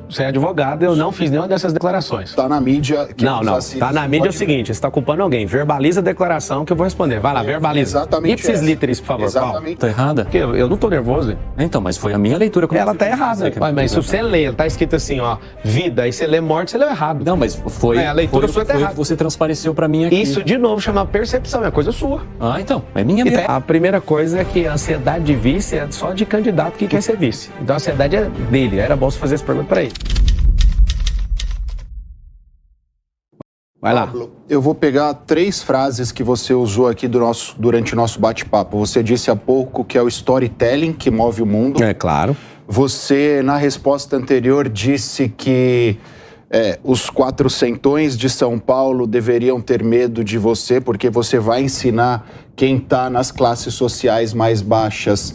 Você é advogado, eu não fiz nenhuma dessas declarações. Tá na mídia... Não. Tá na mídia é o seguinte, você tá culpando alguém. Verbaliza a declaração que eu vou responder. Vai lá, verbaliza. Exatamente. Ipsis literis, por favor. Exatamente. Tá errada? Porque eu não tô nervoso. Então, mas foi a minha leitura. Ela tá errada. Mas se você lê, tá escrito assim, ó, vida, aí você lê morte, você leu errado. Não, mas foi... A leitura sua tá errada. Você transpareceu pra mim aqui. Isso, de novo, chama percepção, é coisa sua. Ah, então, é minha mesmo. A primeira coisa é que a ansiedade de vice é só de candidato que quer ser vice. Então a ansiedade é dele, era bom você fazer essa pergunta pra ele. Vai lá. Pablo, eu vou pegar 3 frases que você usou aqui durante o nosso bate-papo. Você disse há pouco que é o storytelling que move o mundo. É claro. Você, na resposta anterior, disse que os 400ões de São Paulo deveriam ter medo de você, porque você vai ensinar quem está nas classes sociais mais baixas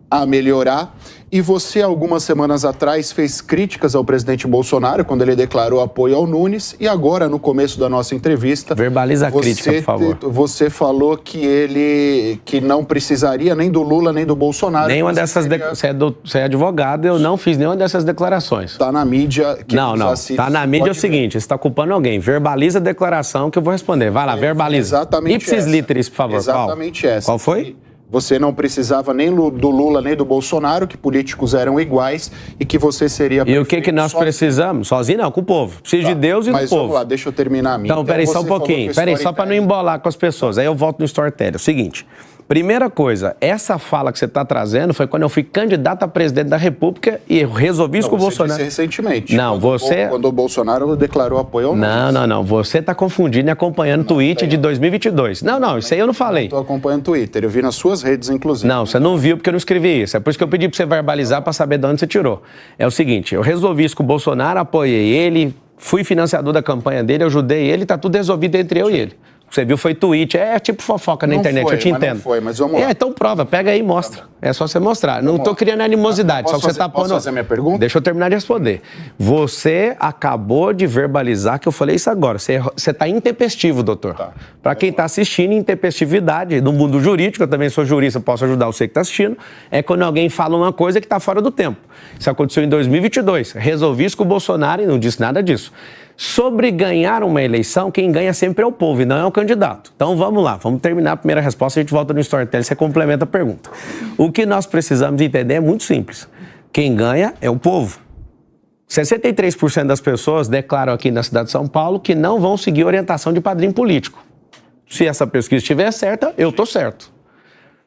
a melhorar. E você, algumas semanas atrás, fez críticas ao presidente Bolsonaro quando ele declarou apoio ao Nunes. E agora, no começo da nossa entrevista... Verbaliza a crítica, por favor. Você falou que não precisaria nem do Lula, nem do Bolsonaro. Nenhuma dessas... Você é advogado, eu não fiz nenhuma dessas declarações. Tá na mídia... Não. Tá na mídia é o seguinte, você tá culpando alguém. Verbaliza a declaração que eu vou responder. Vai lá, verbaliza. Exatamente. Ipsis literis, por favor. Exatamente essa. Qual foi? Você não precisava nem do Lula, nem do Bolsonaro, que políticos eram iguais e que você seria... E o que nós precisamos? Sozinho não, com o povo. Preciso de Deus e do povo. Mas vamos lá, deixa eu terminar a minha. Então, peraí só um pouquinho. Peraí, só para não embolar com as pessoas. Aí eu volto no storytelling. É o seguinte, primeira coisa, essa fala que você está trazendo foi quando eu fui candidato a presidente da República e eu resolvi isso com o Bolsonaro. Você disse recentemente. Não, Quando o Bolsonaro declarou apoio ao Nunes. Não. Você está confundindo e acompanhando o tweet de 2022. Não, isso aí eu não falei. Estou acompanhando o Twitter. Eu vi nas suas redes, inclusive. Não, você não viu porque eu não escrevi isso. É por isso que eu pedi para você verbalizar para saber de onde você tirou. É o seguinte, eu resolvi isso com o Bolsonaro, apoiei ele, fui financiador da campanha dele, ajudei ele, tá tudo resolvido entre eu e ele. Você viu, foi tweet, é tipo fofoca na internet, eu te entendo. Não foi, mas vamos lá. Então prova, pega aí e mostra. É só você mostrar. Não tô criando animosidade, só que você tá pondo... Posso fazer minha pergunta? Deixa eu terminar de responder. Você acabou de verbalizar que eu falei isso agora. Você tá intempestivo, doutor. Tá. Para quem tá assistindo, intempestividade, no mundo jurídico, eu também sou jurista, posso ajudar você que tá assistindo, é quando alguém fala uma coisa que tá fora do tempo. Isso aconteceu em 2022. Resolvi isso com o Bolsonaro e não disse nada disso. Sobre ganhar uma eleição, quem ganha sempre é o povo e não é o candidato. Então vamos lá, vamos terminar a primeira resposta, a gente volta no storytelling, você complementa a pergunta. O que nós precisamos entender é muito simples. Quem ganha é o povo. 63% das pessoas declaram aqui na cidade de São Paulo que não vão seguir orientação de padrinho político. Se essa pesquisa estiver certa, eu estou certo.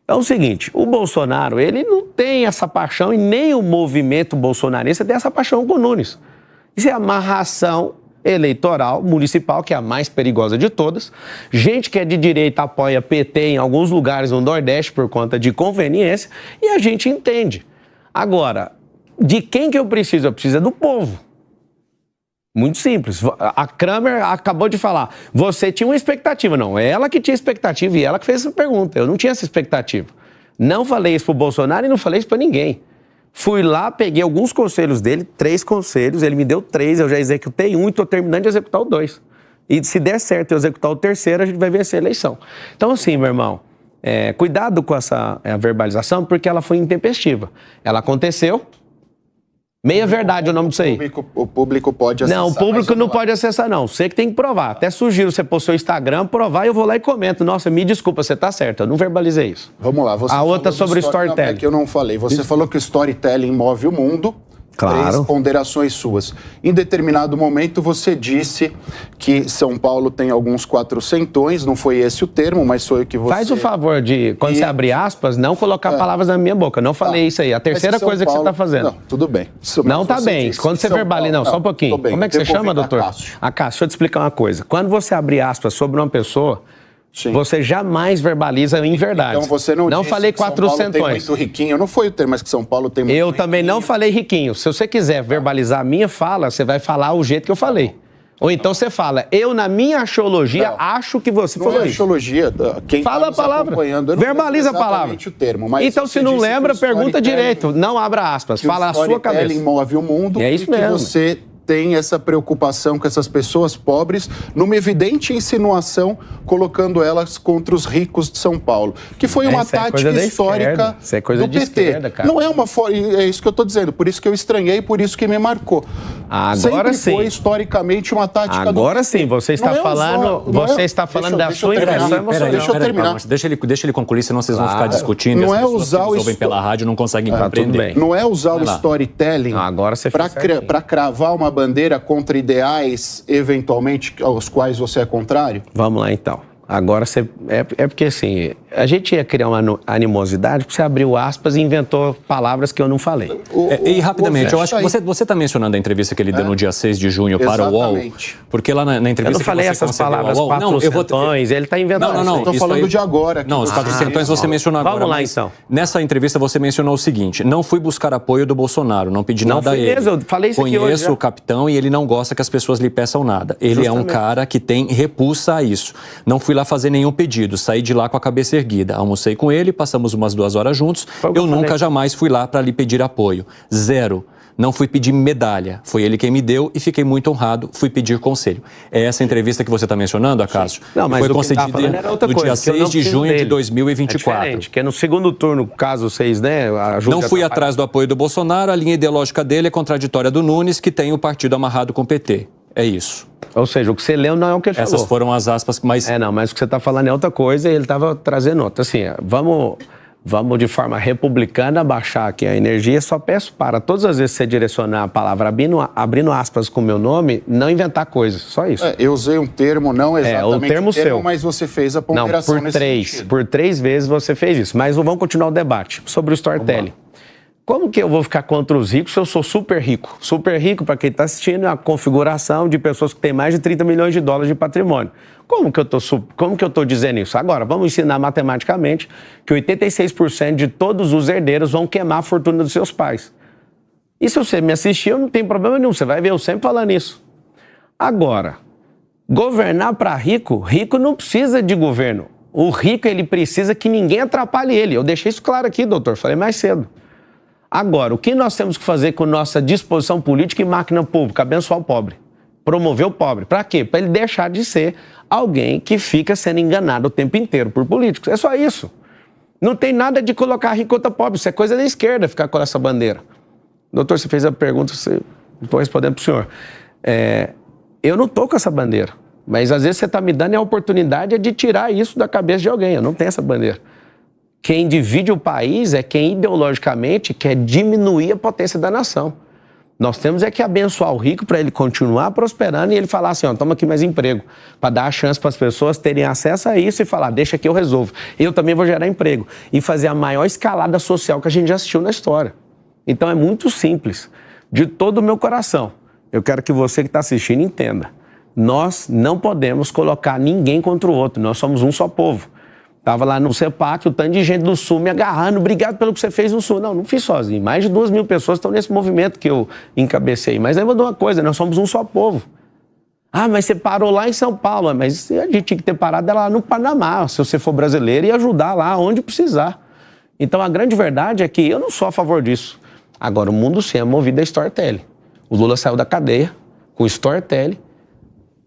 Então é o seguinte, o Bolsonaro, ele não tem essa paixão e nem o movimento bolsonarista tem essa paixão com o Nunes. Isso é amarração eleitoral municipal, que é a mais perigosa de todas. Gente que é de direita apoia PT em alguns lugares no Nordeste por conta de conveniência e a gente entende. Agora, de quem que eu preciso? Eu preciso do povo. Muito simples. A Kramer acabou de falar, você tinha uma expectativa. Não, é ela que tinha expectativa e ela que fez essa pergunta. Eu não tinha essa expectativa. Não falei isso pro Bolsonaro e não falei isso para ninguém. Fui lá, peguei alguns conselhos dele, 3 conselhos, ele me deu 3, eu já executei 1 e estou terminando de executar o 2. E se der certo eu executar o 3º, a gente vai vencer a eleição. Então assim, meu irmão, cuidado com essa verbalização, porque ela foi intempestiva. Ela aconteceu, meia verdade o nome disso aí. O público pode acessar. Não, o público não pode acessar não, você que tem que provar. Até sugiro você pôr seu Instagram, provar e eu vou lá e comento. Nossa, me desculpa, você tá certo, eu não verbalizei isso. Vamos lá. Você a outra sobre storytelling. Não, é que eu não falei. Você falou que o storytelling move o mundo. Claro. 3 ponderações suas. Em determinado momento você disse que São Paulo tem alguns 400ões, não foi esse o termo, mas foi o que você... Faz o favor de, quando você abrir aspas, não colocar palavras na minha boca. Não falei isso aí. A terceira coisa que você está fazendo. Não, tudo bem. Não tá bem. Quando você verbaliza... Não, só um pouquinho. Como é que você chama, doutor? Cássio, deixa eu te explicar uma coisa. Quando você abrir aspas sobre uma pessoa... Sim. Você jamais verbaliza em verdade. Então você não disse falei que São Paulo 400. Tem muito riquinho. Não foi o termo, mas que São Paulo tem muito Eu riquinho. também não falei riquinho. Se você quiser verbalizar a minha fala, você vai falar o jeito que eu falei. Ou então você fala, eu na minha axiologia acho que você falou isso. Axiologia, quem fala a palavra, verbaliza a palavra. O termo, mas então se não lembra, pergunta direito, não abra aspas, fala a sua cabeça. O move o mundo é isso mesmo. Que você tem essa preocupação com essas pessoas pobres, numa evidente insinuação, colocando elas contra os ricos de São Paulo. Que foi uma tática histórica isso é coisa do de PT. esquerda, cara. Não é uma... É isso que eu estou dizendo, por isso que eu estranhei, por isso que me marcou. Agora Sempre sim. foi historicamente uma tática Agora do... sim, você está Não é falando, usar- não é- você está falando da deixa eu sua terminar. impressão emocional. Deixa eu terminar. Calma, deixa ele concluir, senão vocês vão ficar discutindo. Não e as é pessoas usar que o nos ouvem esto- pela rádio não conseguem tudo compreender. bem. Não é usar o Vai lá. storytelling Não, agora você fez certinho. para cravar uma bandeira contra ideais, eventualmente, aos quais você é contrário? Vamos lá então. Agora você. É porque assim, a gente ia criar uma animosidade porque você abriu aspas e inventou palavras que eu não falei. E rapidamente, eu acho que Isso aí. você está mencionando a entrevista que ele deu no dia 6 de junho para o UOL. Exatamente. Porque lá na entrevista Eu não que falei você essas concedeu ao palavras UOL, não, eu vou... patrocentões, ele está inventando. Não, isso aí. Estou isso falando aí- de agora. que Não, os você- patrocentões você mencionou agora. Vamos lá, mas então. Nessa entrevista você mencionou o seguinte: não fui buscar apoio do Bolsonaro, não pedi Não nada a fui ele. mesmo, eu falei isso aqui hoje Conheço já. o capitão e ele não gosta que as pessoas lhe peçam nada. Ele é um Justamente. cara que tem repulsa a isso. Não fui lá fazer nenhum pedido, saí de lá com a cabeça erguida. Almocei com ele, passamos umas 2 horas juntos. Foi o que Eu eu nunca falei. jamais fui lá para lhe pedir apoio. 0. Não fui pedir medalha. Foi ele quem me deu e fiquei muito honrado. Fui pedir conselho. É essa entrevista que você está mencionando, Acácio? Não, mas foi o que ele tava concedida falando era outra no coisa, dia que eu não 6 de preciso junho de dele. 2024. É diferente, que no segundo turno, caso vocês, né, ajudem Não a fui atrapalhar. atrás do apoio do Bolsonaro, a linha ideológica dele é contraditória do Nunes, que tem o partido amarrado com o PT. É isso. Ou seja, o que você leu não é o que ele Essas falou. foram as aspas, mas Não, mas o que você está falando é outra coisa e ele estava trazendo outra. Assim, vamos de forma republicana baixar aqui a energia. Só peço para todas as vezes que você direcionar a palavra abrindo aspas com o meu nome, não inventar coisas. Só isso. Eu usei um termo, não exatamente o termo seu. mas você fez a Não, ponderação por nesse três. sentido. Por 3 vezes você fez isso. Mas vamos continuar o debate sobre o storytelling. Como que eu vou ficar contra os ricos se eu sou super rico? Super rico, para quem está assistindo, é a configuração de pessoas que têm mais de 30 milhões de dólares de patrimônio. Como que eu estou dizendo isso? Agora, vamos ensinar matematicamente que 86% de todos os herdeiros vão queimar a fortuna dos seus pais. E se você me assistir, eu não tenho problema nenhum. Você vai ver eu sempre falando isso. Agora, governar para rico, rico não precisa de governo. O rico, ele precisa que ninguém atrapalhe ele. Eu deixei isso claro aqui, doutor, falei mais cedo. Agora, o que nós temos que fazer com nossa disposição política e máquina pública? Abençoar o pobre. Promover o pobre. Para quê? Para ele deixar de ser alguém que fica sendo enganado o tempo inteiro por políticos. É só isso. Não tem nada de colocar rico contra pobre. Isso é coisa da esquerda, ficar com essa bandeira. Doutor, você fez a pergunta, estou respondendo para o senhor. Eu não estou com essa bandeira. Mas às vezes você está me dando a oportunidade de tirar isso da cabeça de alguém. Eu não tenho essa bandeira. Quem divide o país é quem ideologicamente quer diminuir a potência da nação. Nós temos que abençoar o rico para ele continuar prosperando e ele falar assim, toma aqui mais emprego, para dar a chance para as pessoas terem acesso a isso e falar, deixa que eu resolvo. Eu também vou gerar emprego e fazer a maior escalada social que a gente já assistiu na história. Então é muito simples. De todo o meu coração, eu quero que você que está assistindo entenda. Nós não podemos colocar ninguém contra o outro, nós somos um só povo. Estava lá no CEPAC, o tanto de gente do Sul me agarrando, obrigado pelo que você fez no Sul. Não fiz sozinho. Mais de 2.000 pessoas estão nesse movimento que eu encabecei. Mas lembra de uma coisa, nós somos um só povo. Mas você parou lá em São Paulo. Mas a gente tinha que ter parado lá no Panamá, se você for brasileiro, e ajudar lá onde precisar. Então a grande verdade é que eu não sou a favor disso. Agora, o mundo sim é movido a storytelling. O Lula saiu da cadeia com storytelling,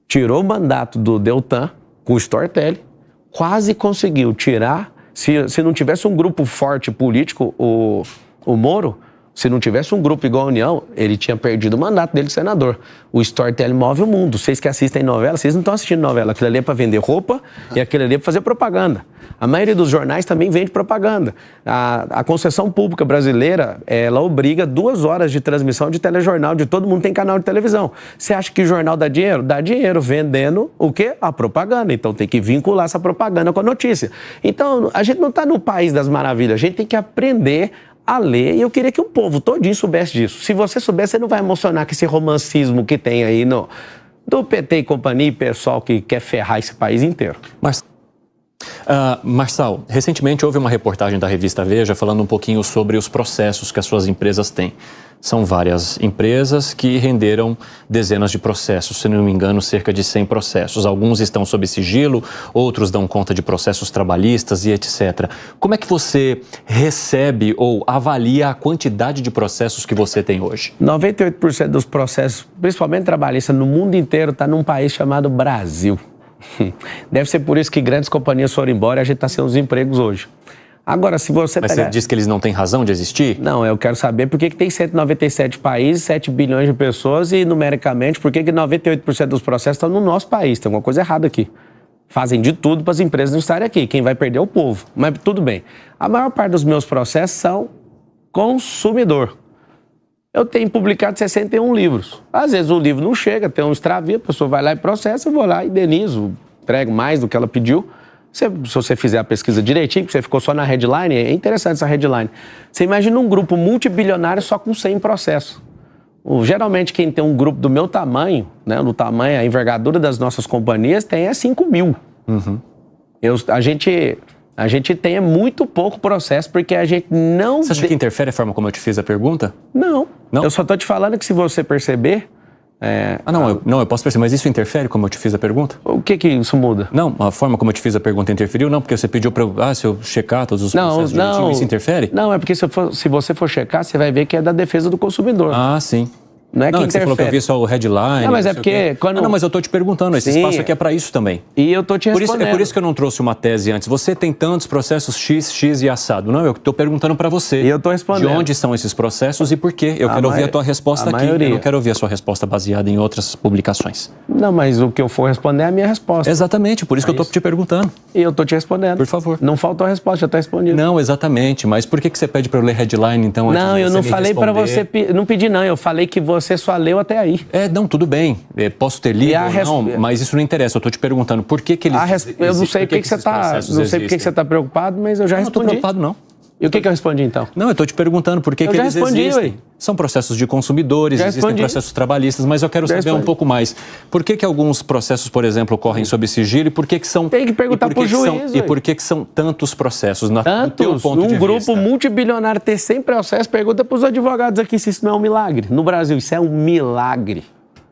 tirou o mandato do Deltan com storytelling, quase conseguiu tirar, se não tivesse um grupo forte político, o Moro, se não tivesse um grupo igual a União, ele tinha perdido o mandato dele de senador. O storytelling move o mundo. Vocês que assistem novela, vocês não estão assistindo novela. Aquilo ali é para vender roupa e aquilo ali é para fazer propaganda. A maioria dos jornais também vende propaganda. A concessão pública brasileira, ela obriga 2 horas de transmissão de telejornal, de todo mundo tem canal de televisão. Você acha que o jornal dá dinheiro? Dá dinheiro vendendo o quê? A propaganda. Então tem que vincular essa propaganda com a notícia. Então a gente não está no país das maravilhas, a gente tem que aprender a ler, e eu queria que o povo todinho soubesse disso. Se você soubesse, você não vai emocionar com esse romancismo que tem aí do PT e companhia e pessoal que quer ferrar esse país inteiro. Marçal, recentemente houve uma reportagem da revista Veja falando um pouquinho sobre os processos que as suas empresas têm. São várias empresas que renderam dezenas de processos, se não me engano, cerca de 100 processos. Alguns estão sob sigilo, outros dão conta de processos trabalhistas e etc. Como é que você recebe ou avalia a quantidade de processos que você tem hoje? 98% dos processos, principalmente trabalhistas, no mundo inteiro, está num país chamado Brasil. Deve ser por isso que grandes companhias foram embora e a gente está sem os empregos hoje. Agora, se você Mas pegar... você diz que eles não têm razão de existir? Não, eu quero saber por que tem 197 países, 7 bilhões de pessoas e, numericamente, por que 98% dos processos estão no nosso país. Tem alguma coisa errada aqui. Fazem de tudo para as empresas não estarem aqui. Quem vai perder é o povo. Mas tudo bem. A maior parte dos meus processos são consumidor. Eu tenho publicado 61 livros. Às vezes o livro não chega, tem um extravio, a pessoa vai lá e processa, eu vou lá e indenizo, entrego mais do que ela pediu. Se você fizer a pesquisa direitinho, porque você ficou só na headline, é interessante essa headline. Você imagina um grupo multibilionário só com 100 processos. Geralmente quem tem um grupo do meu tamanho, né, no tamanho, a envergadura das nossas companhias, tem 5 mil. Uhum. A gente tem muito pouco processo porque a gente não... Você acha que interfere a forma como eu te fiz a pergunta? Não. Não? Eu só estou te falando que se você perceber... Eu posso perceber, mas isso interfere como eu te fiz a pergunta? O que isso muda? Não, a forma como eu te fiz a pergunta interferiu, não, porque você pediu para se eu checar todos os processos direitinho, isso interfere? Não, é porque se você for checar, você vai ver que é da defesa do consumidor. Ah, sim. Não é que interfere. Você falou que eu vi só o headline. Não, mas é porque... Não, mas eu tô te perguntando, esse espaço aqui é para isso também. E eu tô te respondendo. É por isso que eu não trouxe uma tese antes. Você tem tantos processos X e assado. Não, eu tô perguntando para você. E eu tô respondendo. De onde são esses processos e por quê? Eu quero ouvir a tua resposta aqui. Eu não quero ouvir a sua resposta baseada em outras publicações. Não, mas o que eu for responder é a minha resposta. Exatamente, por isso que eu tô te perguntando. E eu tô te respondendo. Por favor. Não faltou a resposta, já tá respondido. Não, exatamente. Mas por que você pede para eu ler headline, então? Não, eu não falei para você... Não pedi, não. Eu falei que você só leu até aí. Não, tudo bem. Posso ter lido ou não, mas isso não interessa. Eu tô te perguntando por que eles... Eu não sei por que você tá... Não sei por que você tá preocupado, mas eu já respondi. Não tô preocupado, não. E o que eu respondi, então? Não, eu tô te perguntando por que eles existem. Ué. São processos de consumidores, existem processos trabalhistas, mas eu quero saber um pouco mais. Por que alguns processos, por exemplo, ocorrem sob sigilo e por que são... Tem que perguntar pro juiz, E por que são tantos processos? Tantos? Um grupo multibilionário ter 100 processos, pergunta pros advogados aqui se isso não é um milagre. No Brasil, isso é um milagre.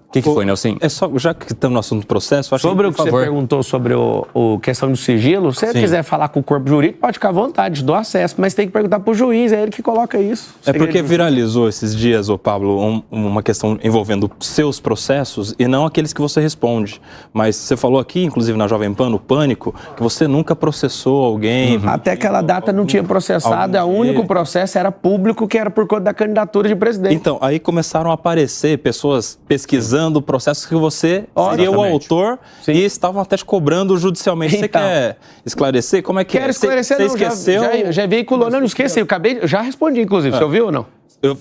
O que foi, Nelson? Já que estamos no assunto do processo... Sobre o que você perguntou sobre o questão do sigilo, se você quiser falar com o corpo jurídico, pode ficar à vontade, dou acesso, mas tem que perguntar para o juiz, é ele que coloca isso. É porque viralizou esses dias, Pablo, uma questão envolvendo seus processos e não aqueles que você responde. Mas você falou aqui, inclusive na Jovem Pan, no Pânico, que você nunca processou alguém... Até aquela data não tinha processado, o único processo era público, que era por conta da candidatura de presidente. Então, aí começaram a aparecer pessoas pesquisando processos que você seria o autor e estavam até te cobrando judicialmente. Você quer esclarecer? Como é que Quero esclarecer, você esqueceu? Já veiculou, não esqueci, já respondi, inclusive, você ouviu ou não?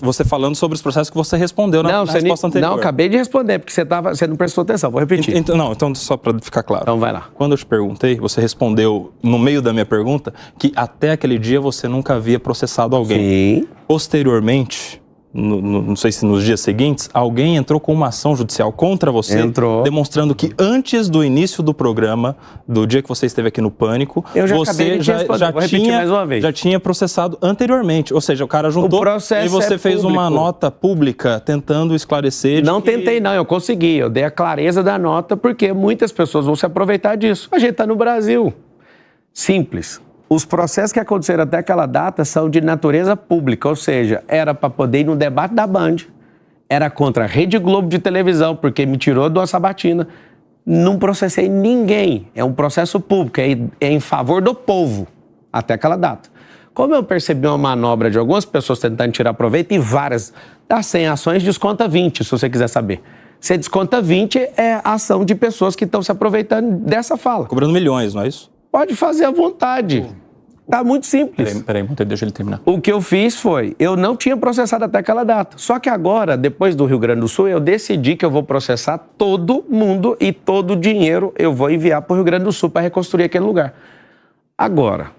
Você falando sobre os processos que você respondeu na resposta anterior. Não, acabei de responder, porque você não prestou atenção, vou repetir. Então só para ficar claro. Então vai lá. Quando eu te perguntei, você respondeu, no meio da minha pergunta, que até aquele dia você nunca havia processado alguém. Sim. Posteriormente... não sei se nos dias seguintes, alguém entrou com uma ação judicial contra você, demonstrando que antes do início do programa, do dia que você esteve aqui no Pânico, você já tinha processado anteriormente. Ou seja, o cara juntou e você fez uma nota pública tentando esclarecer. Não tentei, não. Eu consegui. Eu dei a clareza da nota porque muitas pessoas vão se aproveitar disso. A gente está no Brasil. Simples. Os processos que aconteceram até aquela data são de natureza pública, ou seja, era para poder ir no debate da Band, era contra a Rede Globo de televisão, porque me tirou de uma sabatina. Não processei ninguém, é um processo público, é em favor do povo, até aquela data. Como eu percebi uma manobra de algumas pessoas tentando tirar proveito, e várias, das 100 ações, desconta 20, se você quiser saber. Você desconta 20, é a ação de pessoas que estão se aproveitando dessa fala. Cobrando milhões, não é isso? Pode fazer à vontade. Tá muito simples. Peraí, deixa ele terminar. O que eu fiz foi, eu não tinha processado até aquela data. Só que agora, depois do Rio Grande do Sul, eu decidi que eu vou processar todo mundo e todo o dinheiro eu vou enviar para o Rio Grande do Sul para reconstruir aquele lugar. Agora,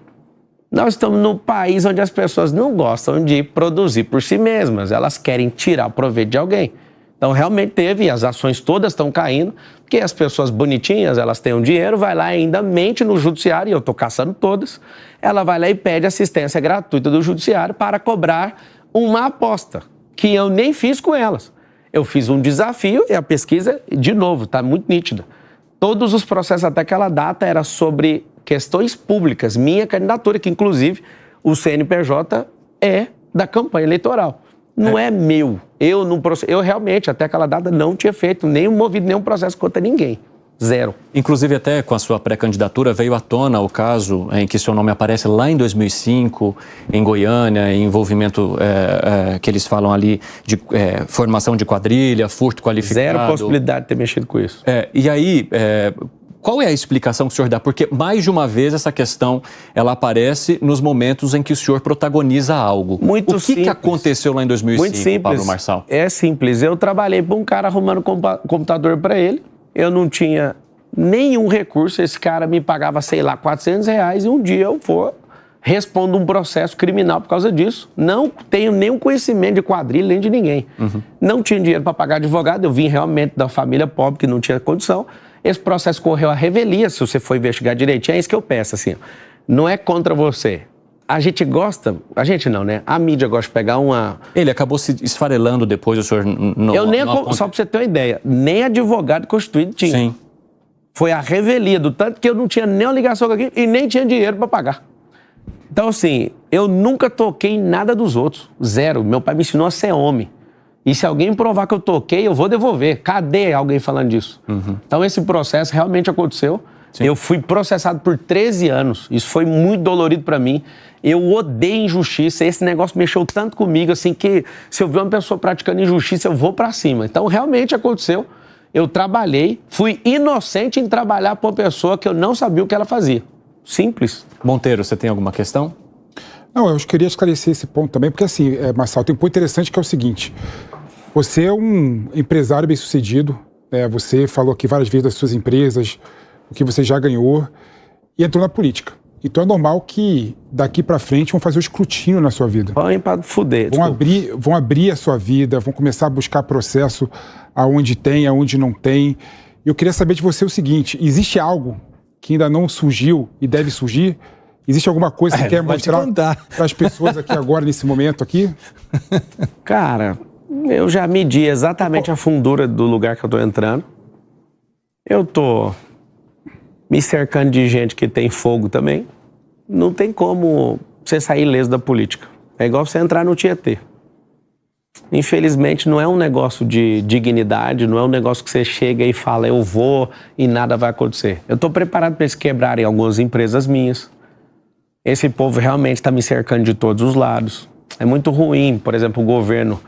nós estamos num país onde as pessoas não gostam de produzir por si mesmas. Elas querem tirar o proveito de alguém. Então, realmente teve, as ações todas estão caindo, porque as pessoas bonitinhas, elas têm um dinheiro, vai lá e ainda mente no judiciário, e eu estou caçando todas, ela vai lá e pede assistência gratuita do judiciário para cobrar uma aposta, que eu nem fiz com elas. Eu fiz um desafio e a pesquisa, de novo, está muito nítida. Todos os processos até aquela data eram sobre questões públicas, minha candidatura, que inclusive o CNPJ é da campanha eleitoral. Não é meu. Eu realmente, até aquela data, não tinha feito, nem movido nenhum processo contra ninguém. Zero. Inclusive, até com a sua pré-candidatura, veio à tona o caso em que seu nome aparece lá em 2005, em Goiânia, em envolvimento que eles falam ali de formação de quadrilha, furto qualificado. Zero possibilidade de ter mexido com isso. E aí, qual é a explicação que o senhor dá? Porque, mais de uma vez, essa questão ela aparece nos momentos em que o senhor protagoniza algo. Muito simples. O que aconteceu lá em 2005, Muito simples. Pablo Marçal? É simples. Eu trabalhei para um cara arrumando computador para ele. Eu não tinha nenhum recurso. Esse cara me pagava, sei lá, R$400 e um dia eu respondo um processo criminal por causa disso. Não tenho nenhum conhecimento de quadrilha nem de ninguém. Não tinha dinheiro para pagar advogado. Eu vim realmente da família pobre que não tinha condição. Esse processo correu à revelia, se você for investigar direitinho. É isso que eu peço, assim. Não é contra você. A gente gosta... A gente não, né? A mídia gosta de pegar uma... Ele acabou se esfarelando depois, o senhor não... Só para você ter uma ideia, nem advogado constituído tinha. Sim. Foi a revelia, do tanto que eu não tinha nem uma ligação com aquilo e nem tinha dinheiro para pagar. Então, assim, eu nunca toquei em nada dos outros. Zero. Meu pai me ensinou a ser homem. E se alguém provar que eu toquei, eu vou devolver. Cadê alguém falando disso? Então, esse processo realmente aconteceu. Sim. Eu fui processado por 13 anos. Isso foi muito dolorido para mim. Eu odeio injustiça. Esse negócio mexeu tanto comigo, assim, que se eu ver uma pessoa praticando injustiça, eu vou para cima. Então, realmente aconteceu. Eu trabalhei, fui inocente em trabalhar para uma pessoa que eu não sabia o que ela fazia. Simples. Monteiro, você tem alguma questão? Não, eu queria esclarecer esse ponto também, porque assim, Marçal, tem um ponto interessante que é o seguinte. Você é um empresário bem-sucedido, você falou aqui várias vezes das suas empresas, o que você já ganhou, e entrou na política. Então é normal que daqui para frente vão fazer o escrutínio na sua vida. Põe para fuder. Vão abrir a sua vida, vão começar a buscar processo aonde tem, aonde não tem. Eu queria saber de você o seguinte, existe algo que ainda não surgiu e deve surgir? Existe alguma coisa que você quer mostrar para as pessoas aqui agora, nesse momento aqui? Cara, eu já medi exatamente a fundura do lugar que eu tô entrando. Eu tô me cercando de gente que tem fogo também. Não tem como você sair ileso da política. É igual você entrar no Tietê. Infelizmente, não é um negócio de dignidade, não é um negócio que você chega e fala, eu vou e nada vai acontecer. Eu tô preparado para eles quebrarem algumas empresas minhas. Esse povo realmente está me cercando de todos os lados. É muito ruim, por exemplo, o governo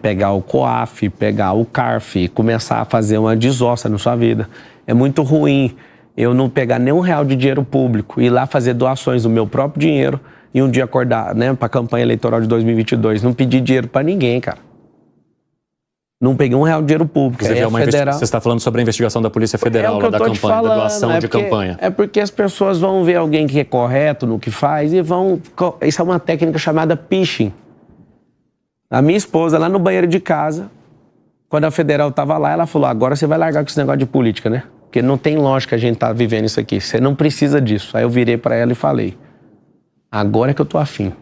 pegar o COAF, pegar o CARF e começar a fazer uma desossa na sua vida. É muito ruim eu não pegar nenhum real de dinheiro público, ir lá fazer doações do meu próprio dinheiro e um dia acordar, né, para a campanha eleitoral de 2022, não pedir dinheiro para ninguém, cara. Não peguei R$1 de dinheiro público. Você está falando sobre a investigação da Polícia Federal lá da campanha, da doação de campanha. É porque as pessoas vão ver alguém que é correto no que faz e vão... Isso é uma técnica chamada phishing. A minha esposa, lá no banheiro de casa, quando a Federal estava lá, ela falou, agora você vai largar com esse negócio de política, né? Porque não tem lógica a gente estar vivendo isso aqui. Você não precisa disso. Aí eu virei para ela e falei, agora é que eu tô afim.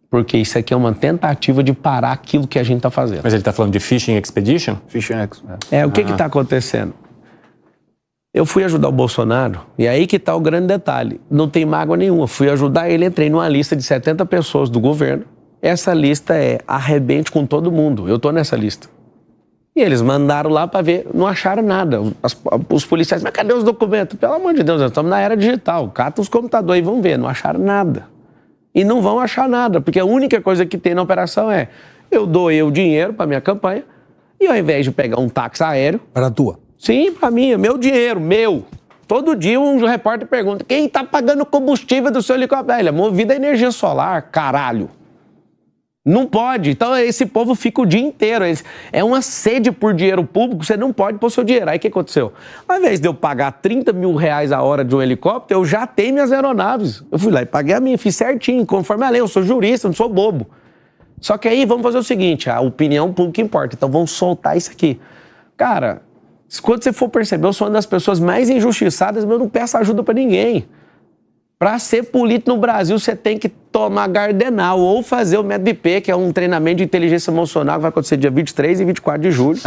Porque isso aqui é uma tentativa de parar aquilo que a gente está fazendo. Mas ele está falando de Phishing Expedition? Phishing Expedition. O que está acontecendo? Eu fui ajudar o Bolsonaro, e aí que está o grande detalhe. Não tem mágoa nenhuma. Fui ajudar ele, entrei numa lista de 70 pessoas do governo. Essa lista é arrebente com todo mundo. Eu estou nessa lista. E eles mandaram lá para ver, não acharam nada. Os policiais, mas cadê os documentos? Pelo amor de Deus, nós estamos na era digital. Cata os computadores e vão ver, não acharam nada. E não vão achar nada, porque a única coisa que tem na operação é eu doei o dinheiro para minha campanha e ao invés de pegar um táxi aéreo... Para a tua? Sim, para mim, é meu dinheiro, meu. Todo dia um repórter pergunta, quem está pagando o combustível do seu helicóptero? Ele é movido a energia solar, caralho. Não pode. Então esse povo fica o dia inteiro. É uma sede por dinheiro público, você não pode pôr seu dinheiro. Aí o que aconteceu? Ao invés de eu pagar R$30 mil a hora de um helicóptero, eu já tenho minhas aeronaves. Eu fui lá e paguei a minha, fiz certinho, conforme a lei. Eu sou jurista, não sou bobo. Só que aí vamos fazer o seguinte, a opinião pública importa. Então vamos soltar isso aqui. Cara, quando você for perceber, eu sou uma das pessoas mais injustiçadas, mas eu não peço ajuda pra ninguém. Para ser político no Brasil, você tem que tomar Gardenal ou fazer o MEDP, que é um treinamento de inteligência emocional que vai acontecer dia 23 e 24 de julho,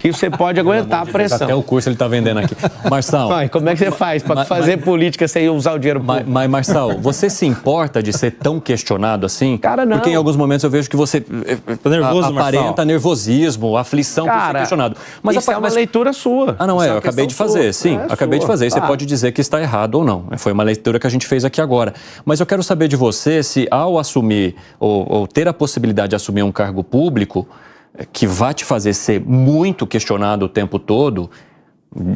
que você pode aguentar a pressão. Até o curso ele tá vendendo aqui. Marçal... Pai, como é que você faz para fazer política sem usar o dinheiro público? Mas, Marçal, você se importa de ser tão questionado assim? Cara, não. Porque em alguns momentos eu vejo que você tá nervoso, aparenta Marçal. nervosismo, aflição por ser questionado. Mas isso é uma leitura sua. Ah, não, eu acabei de fazer, sim, acabei de fazer. Você pode dizer que está errado ou não. Foi uma leitura que a gente fez aqui agora. Mas eu quero saber de você se ao assumir ou ter a possibilidade de assumir um cargo público que vai te fazer ser muito questionado o tempo todo,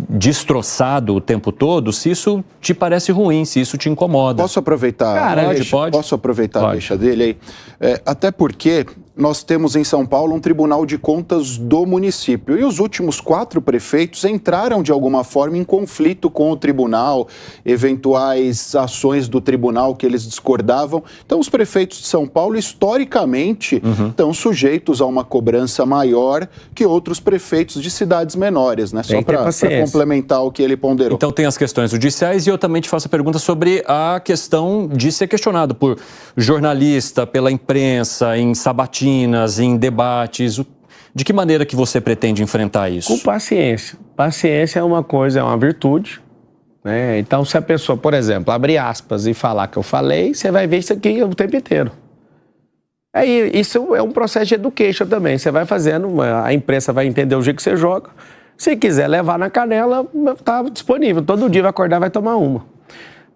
destroçado o tempo todo, se isso te parece ruim, se isso te incomoda. Posso aproveitar? Cara, pode. Posso aproveitar a deixa dele aí? Até porque nós temos em São Paulo um Tribunal de Contas do município e os últimos 4 prefeitos entraram de alguma forma em conflito com o tribunal, eventuais ações do tribunal que eles discordavam. Então os prefeitos de São Paulo historicamente estão sujeitos a uma cobrança maior que outros prefeitos de cidades menores, né? Só para complementar o que ele ponderou. Então tem as questões judiciais e eu também te faço a pergunta sobre a questão de ser questionado por jornalista, pela imprensa, em sabatinas, em debates. De que maneira que você pretende enfrentar isso? Com paciência. Paciência é uma coisa, é uma virtude. Né? Então, se a pessoa, por exemplo, abrir aspas e falar que eu falei, você vai ver isso aqui o tempo inteiro. Aí, isso é um processo de education também. Você vai fazendo, a imprensa vai entender o jeito que você joga. Se quiser levar na canela, está disponível. Todo dia vai acordar e vai tomar uma.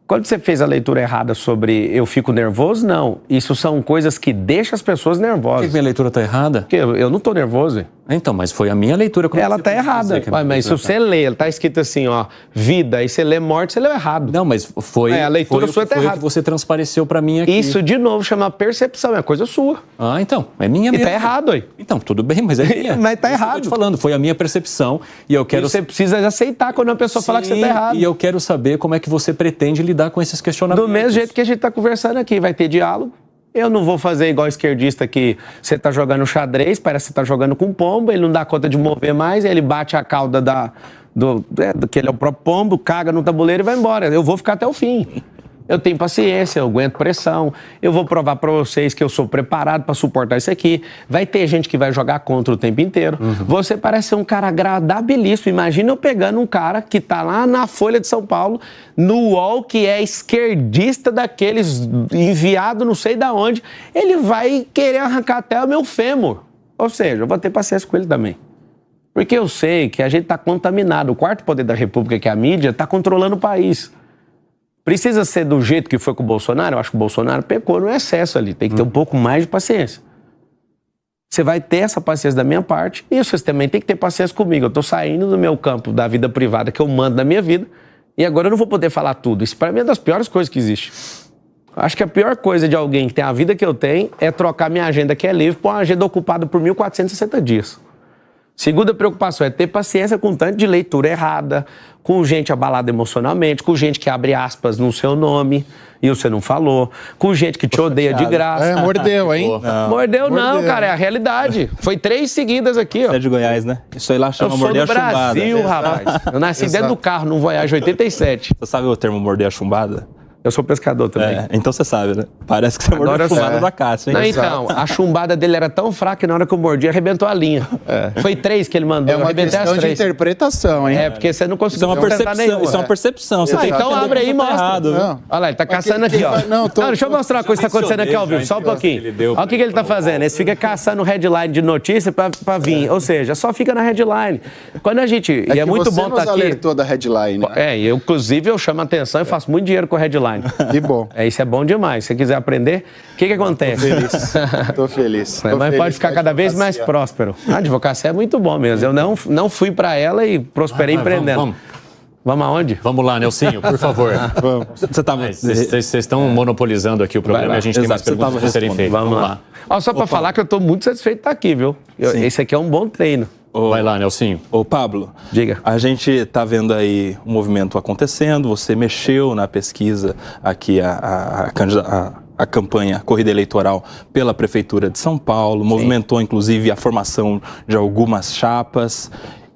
Quando você fez a leitura errada sobre eu fico nervoso, não. Isso são coisas que deixam as pessoas nervosas. Por que minha leitura está errada? Porque eu não estou nervoso, hein? Então, mas foi a minha leitura. Ela está errada. Mas se você lê, está escrito assim, ó, vida, e você lê morte, você leu errado. Não, mas foi, a leitura sua está errada. Que você transpareceu para mim aqui. Isso, de novo, chama percepção, é coisa sua. Ah, então, é minha mesmo. E está errado aí. Então, tudo bem, mas é minha. Mas está errado. Eu tô te falando, foi a minha percepção e eu quero... E você precisa aceitar quando a pessoa falar que você está errado. E eu quero saber como é que você pretende lidar com esses questionamentos. Do mesmo jeito que a gente está conversando aqui, vai ter diálogo. Eu não vou fazer igual esquerdista que você está jogando xadrez, parece que você está jogando com pombo, ele não dá conta de mover mais, ele bate a cauda que ele é o próprio pombo, caga no tabuleiro e vai embora. Eu vou ficar até o fim. Eu tenho paciência, eu aguento pressão, eu vou provar para vocês que eu sou preparado para suportar isso aqui. Vai ter gente que vai jogar contra o tempo inteiro. Você parece ser um cara agradabilíssimo. Imagina eu pegando um cara que tá lá na Folha de São Paulo, no UOL, que é esquerdista daqueles, enviado não sei da onde, ele vai querer arrancar até o meu fêmur. Ou seja, eu vou ter paciência com ele também. Porque eu sei que a gente está contaminado. O quarto poder da República, que é a mídia, está controlando o país. Precisa ser do jeito que foi com o Bolsonaro? Eu acho que o Bolsonaro pecou no excesso ali. Tem que ter um pouco mais de paciência. Você vai ter essa paciência da minha parte e vocês também tem que ter paciência comigo. Eu estou saindo do meu campo da vida privada que eu mando na minha vida e agora eu não vou poder falar tudo. Isso para mim é das piores coisas que existe. Acho que a pior coisa de alguém que tem a vida que eu tenho é trocar minha agenda que é livre por uma agenda ocupada por 1.460 dias. Segunda preocupação é ter paciência com tanto de leitura errada, com gente abalada emocionalmente, com gente que abre aspas no seu nome e você não falou, com gente que te odeia de graça. Mordeu, hein? Mordeu não, cara, é a realidade. Foi 3 seguidas aqui, ó. Você é de Goiás, né? Isso aí lá chama morder a chumbada. Eu sou do Brasil, rapaz. Eu nasci dentro do carro, num Voyage 87. Você sabe o termo morder a chumbada? Eu sou pescador também. Então você sabe, né? Parece que você mordeu a chumbada da Cássia, hein? Não, então, a chumbada dele era tão fraca que na hora que eu mordi, arrebentou a linha. Foi 3 que ele mandou, eu arrebentei as 3. É uma questão de interpretação, hein? É, porque você não conseguiu sustentar nenhuma. Isso é uma percepção. Você tem que então abre aí e mostra. Errado, olha lá, ele tá caçando aqui, ó. Não, deixa eu mostrar uma coisa que tá acontecendo aqui ao vivo, só um pouquinho. Olha o que ele tá fazendo. Ele fica caçando headline de notícia pra vir. Ou seja, só fica na headline. Quando a gente... E é muito bom estar aqui... Você alertou da headline. Inclusive eu chamo a atenção e faço muito dinheiro com headline. Que bom. Isso é bom demais. Se você quiser aprender, o que acontece? Tô feliz. Mas pode ficar cada vez mais próspero. A advocacia é muito bom mesmo. Eu não fui para ela e prosperei empreendendo. Vamos aonde? Vamos lá, Nelsinho, por favor. Vocês estão monopolizando aqui o programa e a gente tem mais perguntas a serem feitas. Vamos lá. Só para falar que eu estou muito satisfeito de estar aqui, viu? Esse aqui é um bom treino. Vai lá, Nelsinho. Ô, Pablo. Diga. A gente está vendo aí um movimento acontecendo, você mexeu na pesquisa aqui, a campanha, a corrida eleitoral pela Prefeitura de São Paulo, movimentou inclusive a formação de algumas chapas.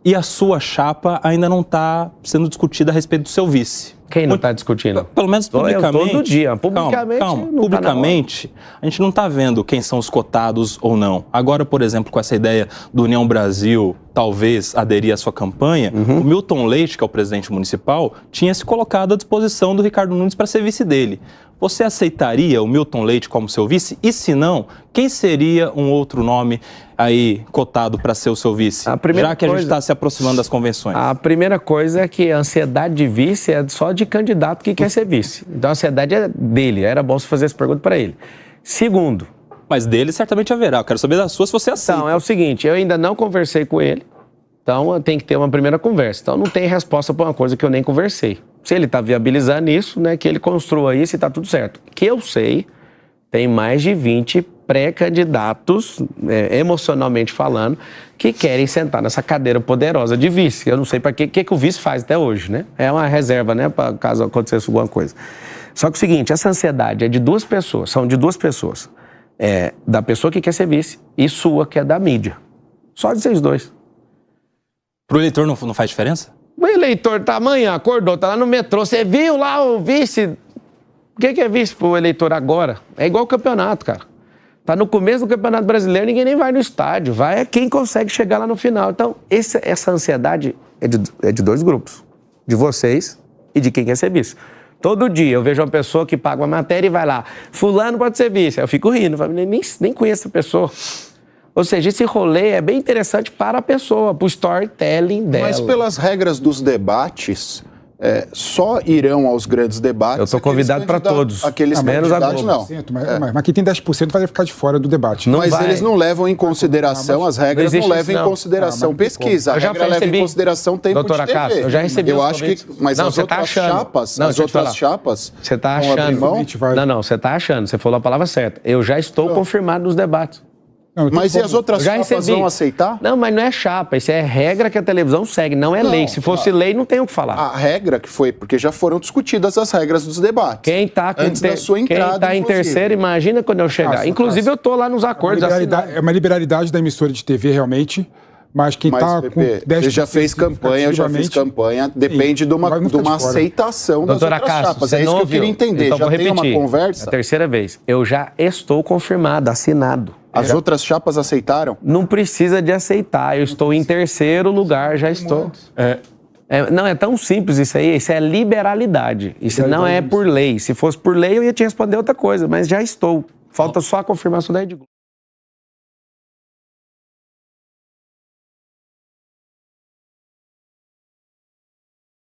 e a sua chapa ainda não está sendo discutida a respeito do seu vice. Quem não está discutindo? Pelo menos publicamente. Todo dia. Publicamente, calma. Não publicamente, a gente não está vendo quem são os cotados ou não. Agora, por exemplo, com essa ideia do União Brasil talvez aderir à sua campanha, o Milton Leite, que é o presidente municipal, tinha se colocado à disposição do Ricardo Nunes para ser vice dele. Você aceitaria o Milton Leite como seu vice? E se não, quem seria um outro nome aí cotado para ser o seu vice? Já que a gente está se aproximando das convenções. A primeira coisa é que a ansiedade de vice é só de candidato que quer ser vice. Então a ansiedade é dele. Era bom você fazer essa pergunta para ele. Segundo. Mas dele certamente haverá. Eu quero saber da sua se você aceita. Então, é o seguinte, eu ainda não conversei com ele. Então tem que ter uma primeira conversa. Então não tem resposta para uma coisa que eu nem conversei. Se ele está viabilizando isso, né, que ele construa isso e está tudo certo. Que eu sei, tem mais de 20 pré-candidatos, emocionalmente falando, que querem sentar nessa cadeira poderosa de vice. Eu não sei para que o vice faz até hoje, né? É uma reserva, né, para caso acontecesse alguma coisa. Só que o seguinte, essa ansiedade é de duas pessoas, são de duas pessoas. Da pessoa que quer ser vice e sua, que é da mídia. Só de vocês dois. Para o eleitor não faz diferença? O eleitor tá amanhã, acordou, tá lá no metrô, você viu lá o vice? O que é vice pro eleitor agora? É igual o campeonato, cara. Tá no começo do Campeonato Brasileiro, ninguém nem vai no estádio, vai quem consegue chegar lá no final. Então, essa ansiedade é de dois grupos, de vocês e de quem quer ser vice. Todo dia eu vejo uma pessoa que paga uma matéria e vai lá, fulano pode ser vice. Aí eu fico rindo, nem conheço a pessoa. Ou seja, esse rolê é bem interessante para a pessoa, para o storytelling dela. Mas pelas regras dos debates, só irão aos grandes debates... Eu estou convidado para todos. Aqueles menos a candidatos, não. Mas quem tem 10% vai ficar de fora do debate. Mas eles não levam em consideração, as regras não levam em consideração pesquisa. A regra leva em consideração tempo de TV. Doutora Castro, eu já recebi Eu acho que... Mas as outras chapas... Você está achando... Não, você está achando. Você falou a palavra certa. Eu já estou confirmado nos debates. Mas e as outras chapas vão aceitar? Não, mas não é chapa, isso é regra que a televisão segue, não é lei. Se fosse lei, não tem o que falar. A regra que foi, porque já foram discutidas as regras dos debates. Quem está em terceiro, imagina quando eu chegar. Inclusive, eu estou lá nos acordos. É uma liberalidade da emissora de TV, realmente. Mas quem está com 10%... Você já fez campanha, eu já fiz campanha. Depende de uma aceitação das outras chapas. É isso que eu queria entender. Então, já tem uma conversa? É a terceira vez. Eu já estou confirmado, assinado. As outras chapas aceitaram? Não precisa de aceitar. Eu estou em terceiro lugar, já estou. Não, é tão simples isso aí. Isso é liberalidade. Isso não é por lei. Se fosse por lei, eu ia te responder outra coisa. Mas já estou. Falta só a confirmação da Rede Globo.